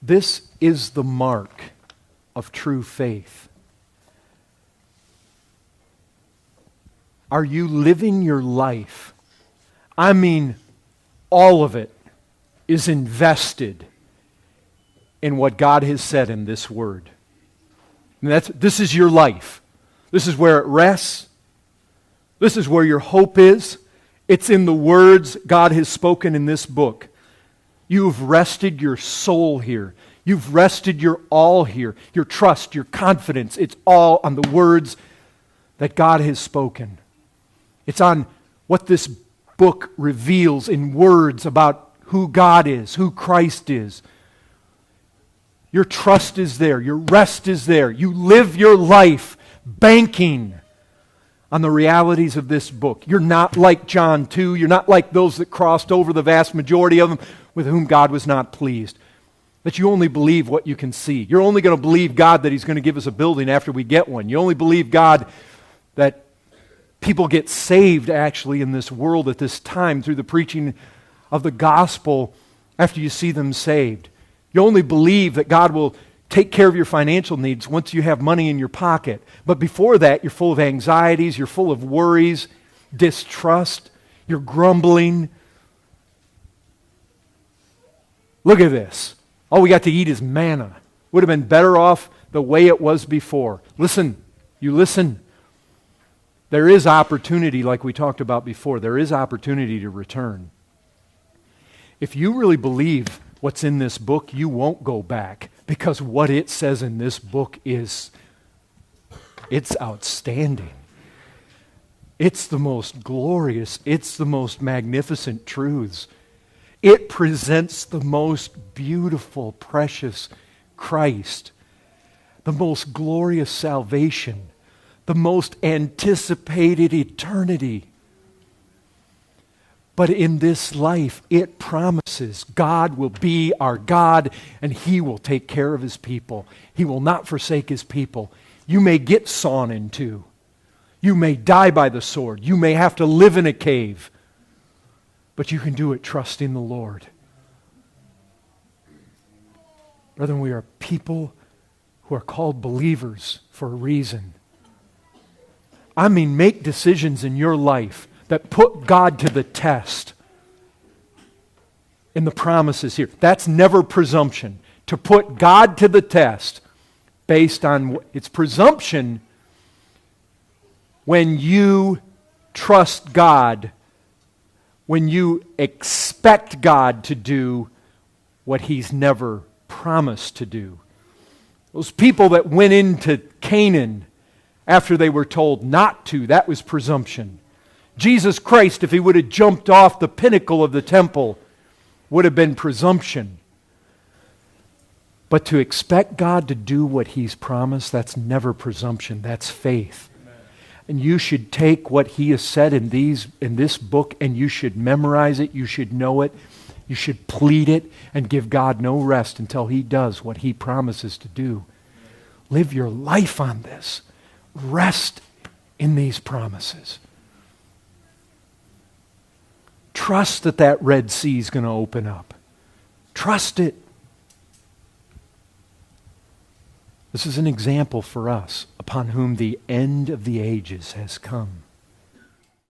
This is the mark of true faith. Are you living your life? I mean, all of it is invested in what God has said in this Word. And this is your life. This is where it rests. This is where your hope is. It's in the words God has spoken in this book. You've rested your soul here. You've rested your all here. Your trust, your confidence, it's all on the words that God has spoken. It's on what this book reveals in words about who God is, who Christ is. Your trust is there. Your rest is there. You live your life banking on the realities of this book. You're not like John 2. You're not like those that crossed over, the vast majority of them, with whom God was not pleased. That you only believe what you can see. You're only going to believe God that He's going to give us a building after we get one. You only believe God that people get saved actually in this world at this time through the preaching of the gospel after you see them saved. You only believe that God will take care of your financial needs once you have money in your pocket. But before that, you're full of anxieties, you're full of worries, distrust, you're grumbling. Look at this. All we got to eat is manna. Would have been better off the way it was before. Listen, you listen. There is opportunity, like we talked about before. There is opportunity to return. If you really believe what's in this book, you won't go back, because what it says in this book it's outstanding. It's the most glorious, it's the most magnificent truths. It presents the most beautiful, precious Christ, the most glorious salvation, the most anticipated eternity. But in this life, it promises God will be our God and He will take care of His people. He will not forsake His people. You may get sawn in two. You may die by the sword. You may have to live in a cave. But you can do it trusting the Lord. Brethren, we are people who are called believers for a reason. I mean, make decisions in your life that put God to the test in the promises here. That's never presumption. To put God to the test based on its presumption when you trust God, when you expect God to do what He's never promised to do. Those people that went into Canaan after they were told not to, that was presumption. Jesus Christ, if He would have jumped off the pinnacle of the temple, would have been presumption. But to expect God to do what He's promised, that's never presumption, that's faith. Amen. And you should take what He has said in this book, and you should memorize it, you should know it, you should plead it, and give God no rest until He does what He promises to do. Live your life on this. Rest in these promises. Trust that that Red Sea is going to open up. Trust it. This is an example for us upon whom the end of the ages has come.